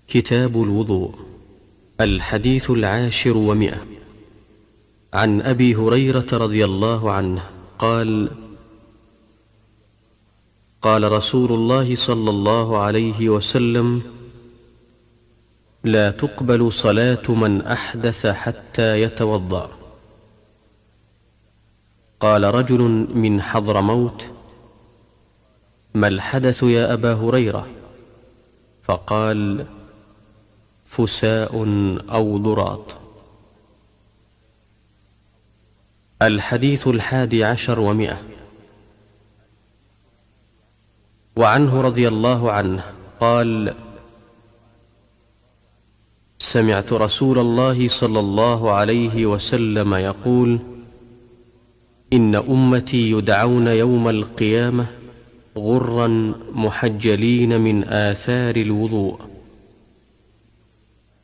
كتاب الوضوء. الحديث 10 و100. عن أبي هريرة رضي الله عنه قال: قال رسول الله صلى الله عليه وسلم: لا تقبل صلاة من أحدث حتى يتوضأ. قال رجل من حضرموت: ما الحدث يا أبا هريرة؟ فقال: فساء أو ضراط. الحديث 11 و100. وعنه رضي الله عنه قال: سمعت رسول الله صلى الله عليه وسلم يقول: إن أمتي يدعون يوم القيامة غرا محجلين من آثار الوضوء،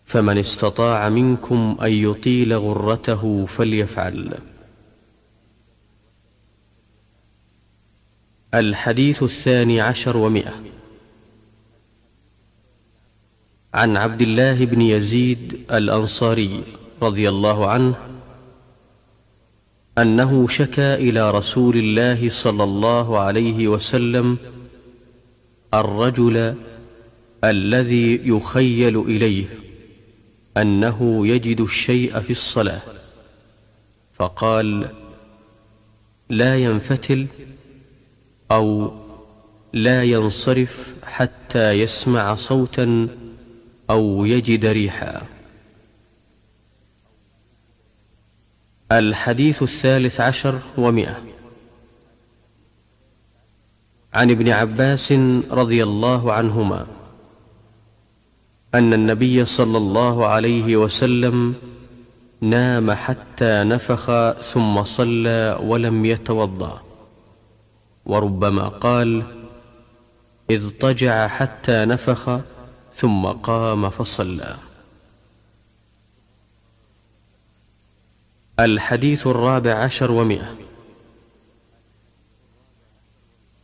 فمن استطاع منكم أن يطيل غرته فليفعل. الحديث 12 و100. عن عبد الله بن يزيد الأنصاري رضي الله عنه أنه شكا إلى رسول الله صلى الله عليه وسلم الرجل الذي يخيل إليه أنه يجد الشيء في الصلاة، فقال: لا ينفتل أو لا ينصرف حتى يسمع صوتا أو يجد ريحا. الحديث 13 و100. عن ابن عباس رضي الله عنهما أن النبي صلى الله عليه وسلم نام حتى نفخ ثم صلى ولم يتوضأ، وربما قال: اضطجع حتى نفخ ثم قام فصلى. الحديث 14 و100.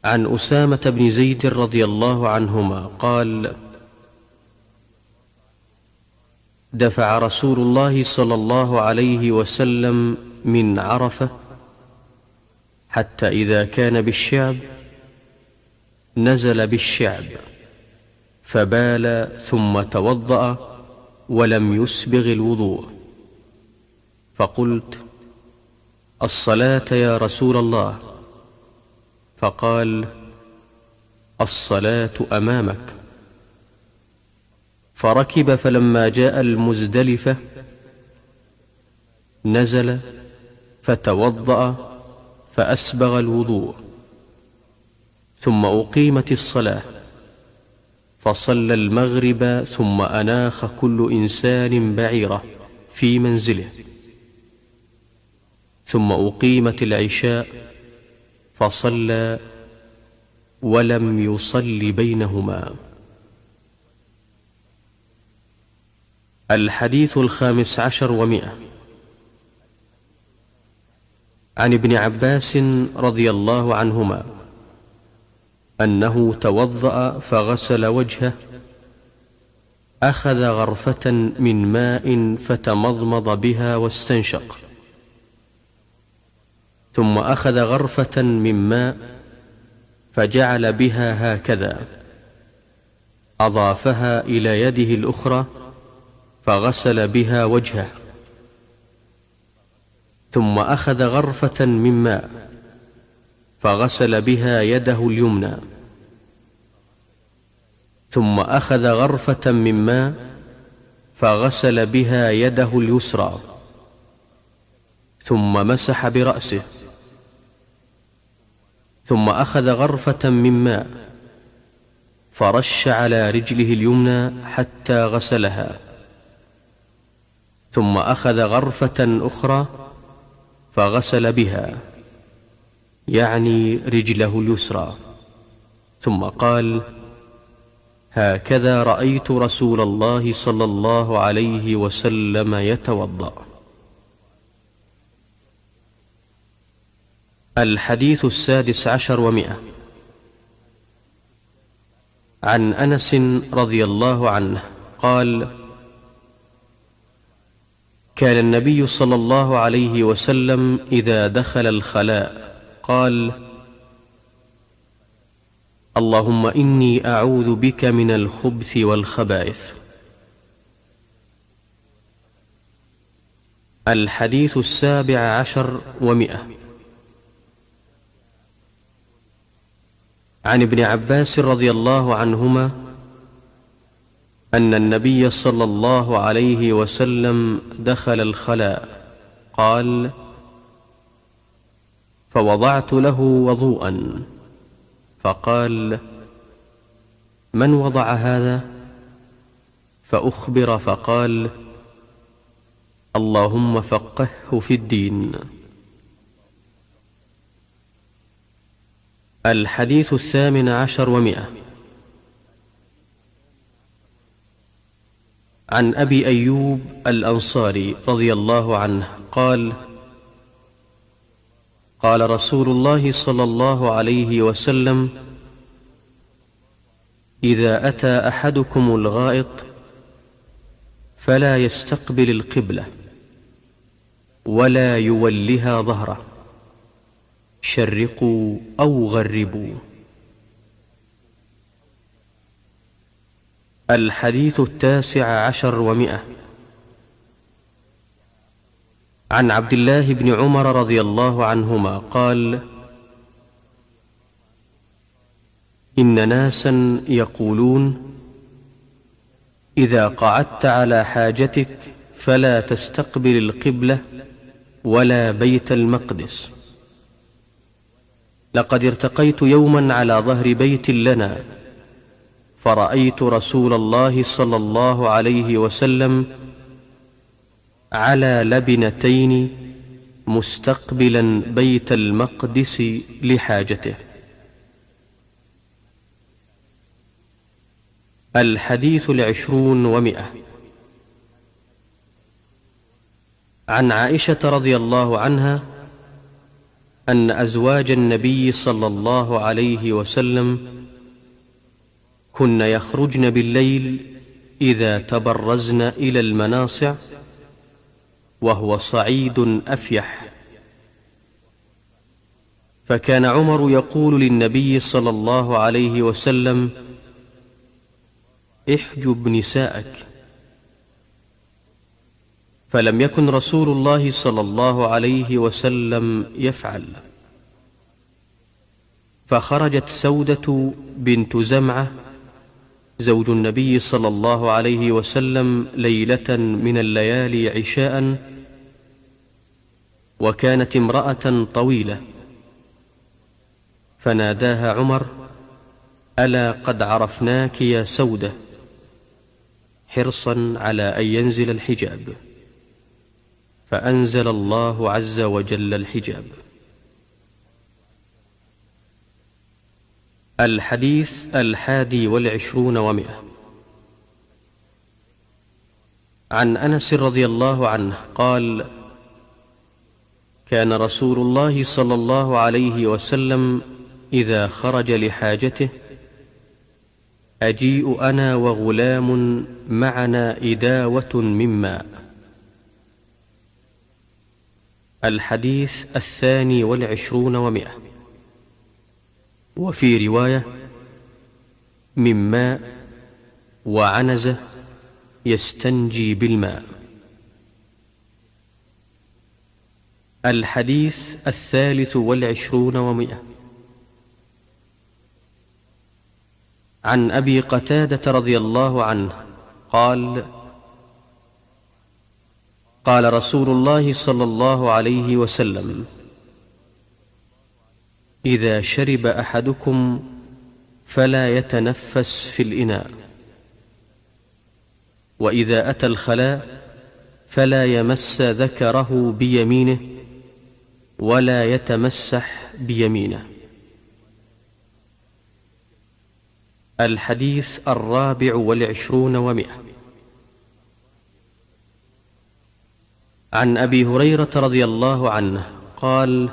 عن أسامة بن زيد رضي الله عنهما قال: دفع رسول الله صلى الله عليه وسلم من عرفة حتى إذا كان بالشعب نزل بالشعب فبال ثم توضأ ولم يسبغ الوضوء، فقلت: الصلاة يا رسول الله؟ فقال: الصلاة أمامك. فركب، فلما جاء المزدلفة نزل فتوضأ فأسبغ الوضوء، ثم أقيمت الصلاة فصلى المغرب، ثم أناخ كل إنسان بعيره في منزله، ثم أقيمت العشاء فصلى ولم يصل بينهما. الحديث 15 و100. عن ابن عباس رضي الله عنهما أنه توضأ فغسل وجهه، أخذ غرفة من ماء فتمضمض بها واستنشق، ثم أخذ غرفة من ماء فجعل بها هكذا، أضافها إلى يده الأخرى فغسل بها وجهه، ثم أخذ غرفة من ماء فغسل بها يده اليمنى، ثم أخذ غرفة من ماء فغسل بها يده اليسرى، ثم مسح برأسه، ثم أخذ غرفة من ماء فرش على رجله اليمنى حتى غسلها، ثم أخذ غرفة أخرى فغسل بها، يعني رجله اليسرى، ثم قال: هكذا رأيت رسول الله صلى الله عليه وسلم يتوضأ. الحديث 16 و100. عن أنس رضي الله عنه قال: كان النبي صلى الله عليه وسلم إذا دخل الخلاء قال: اللهم إني أعوذ بك من الخبث والخبائث. الحديث 17 و100. عن ابن عباس رضي الله عنهما أن النبي صلى الله عليه وسلم دخل الخلاء قال: فوضعت له وضوءا، فقال: من وضع هذا؟ فأخبر فقال: اللهم فقهه في الدين. الحديث 18 و100. عن أبي أيوب الأنصاري رضي الله عنه قال: قال رسول الله صلى الله عليه وسلم: إذا أتى أحدكم الغائط فلا يستقبل القبلة ولا يولها ظهره، شرقوا أو غربوا. الحديث 19 و100. عن عبد الله بن عمر رضي الله عنهما قال: إن ناسا يقولون: إذا قعدت على حاجتك فلا تستقبل القبلة ولا بيت المقدس. لقد ارتقيت يوما على ظهر بيت لنا، فرأيت رسول الله صلى الله عليه وسلم على لبنتين مستقبلا بيت المقدس لحاجته. الحديث 20 و100. عن عائشة رضي الله عنها أن أزواج النبي صلى الله عليه وسلم كن يخرجن بالليل إذا تبرزن إلى المناصع وهو صعيد أفيح، فكان عمر يقول للنبي صلى الله عليه وسلم: احجب نساءك. فلم يكن رسول الله صلى الله عليه وسلم يفعل، فخرجت سودة بنت زمعة زوج النبي صلى الله عليه وسلم ليلة من الليالي عشاء، وكانت امرأة طويلة، فناداها عمر: ألا قد عرفناك يا سودة، حرصا على أن ينزل الحجاب، فأنزل الله عز وجل الحجاب. الحديث 21 و100. عن أنس رضي الله عنه قال: كان رسول الله صلى الله عليه وسلم إذا خرج لحاجته أجيء أنا وغلام معنا إداوة من ماء. الحديث 22 و100. وفي رواية: من ماء وعنزة يستنجي بالماء. الحديث 23 و100. عن أبي قتادة رضي الله عنه قال: قال رسول الله صلى الله عليه وسلم: إذا شرب أحدكم فلا يتنفس في الإناء، وإذا أتى الخلاء فلا يمس ذكره بيمينه ولا يتمسح بيمينه. الحديث 24 و100. عن أبي هريرة رضي الله عنه قال: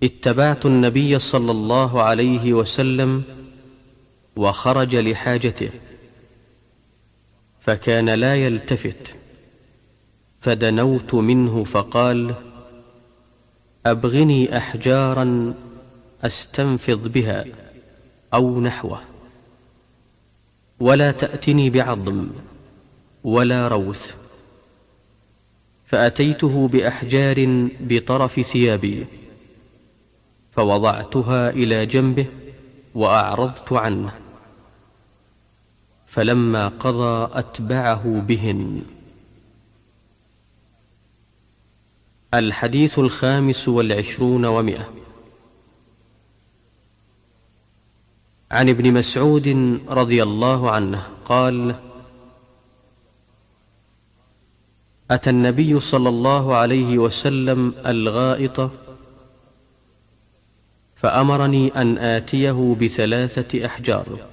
اتبعت النبي صلى الله عليه وسلم وخرج لحاجته، فكان لا يلتفت، فدنوت منه فقال: أبغني أحجارا أستنفض بها أو نحوه، ولا تأتني بعظم ولا روث. فأتيته بأحجار بطرف ثيابي، فوضعتها إلى جنبه وأعرضت عنه، فلما قضى أتبعه بهن. الحديث 25 و100. عن ابن مسعود رضي الله عنه قال: أتى النبي صلى الله عليه وسلم الغائط، فأمرني أن آتيه ب3 أحجار،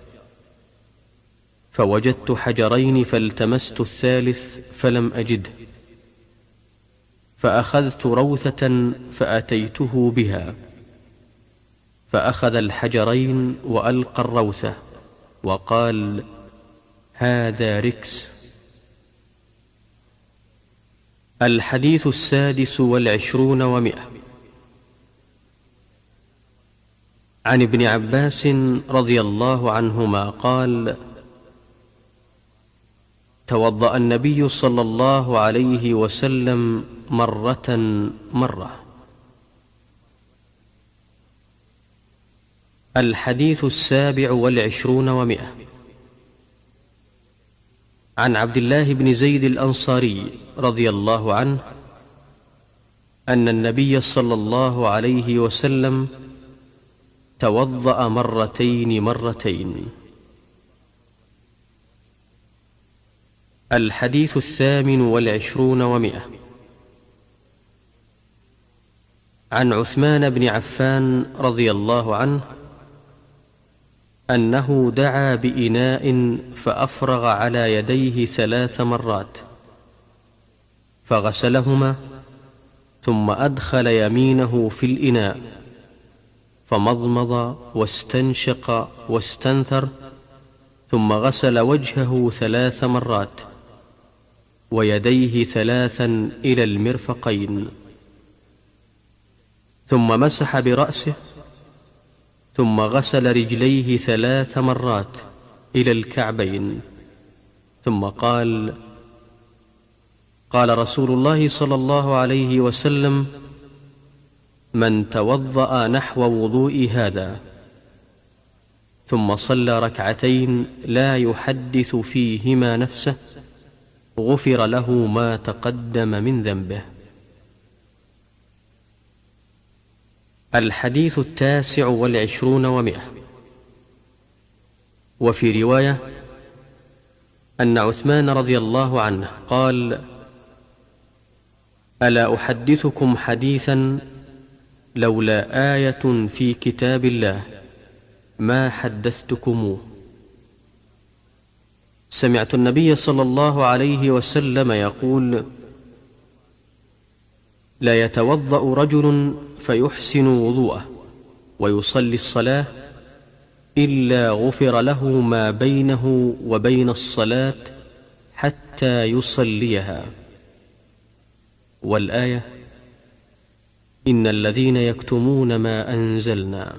فوجدت حجرين فالتمست الثالث فلم أجده، فأخذت روثة فأتيته بها، فأخذ الحجرين وألقى الروثة وقال: هذا ركس. الحديث 26 و100. عن ابن عباس رضي الله عنهما قال: توضأ النبي صلى الله عليه وسلم مرة. الحديث 27 و100. عن عبد الله بن زيد الأنصاري رضي الله عنه أن النبي صلى الله عليه وسلم توضأ مرتين. الحديث 28 و100. عن عثمان بن عفان رضي الله عنه أنه دعا بإناء فأفرغ على يديه 3 مرات، فغسلهما، ثم أدخل يمينه في الإناء، فمضمض واستنشق واستنثر، ثم غسل وجهه 3 مرات، ويديه 3 إلى المرفقين، ثم مسح برأسه، ثم غسل رجليه 3 مرات إلى الكعبين، ثم قال: قال رسول الله صلى الله عليه وسلم: من توضأ نحو وضوء هذا ثم صلى 2 لا يحدث فيهما نفسه غفر له ما تقدم من ذنبه. الحديث 29 و100. وفي رواية أن عثمان رضي الله عنه قال: ألا أحدثكم حديثا لولا آية في كتاب الله ما حدثتكموه. سمعت النبي صلى الله عليه وسلم يقول: لا يتوضأ رجل فيحسن وضوءه ويصلي الصلاة إلا غفر له ما بينه وبين الصلاة حتى يصليها. والآية: إن الذين يكتمون ما أنزلنا.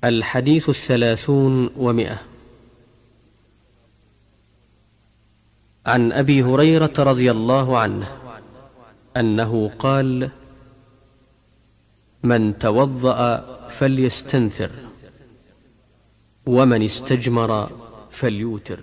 الحديث 30 و100. عن أبي هريرة رضي الله عنه أنه قال: من توضأ فليستنثر، ومن استجمر فليوتر.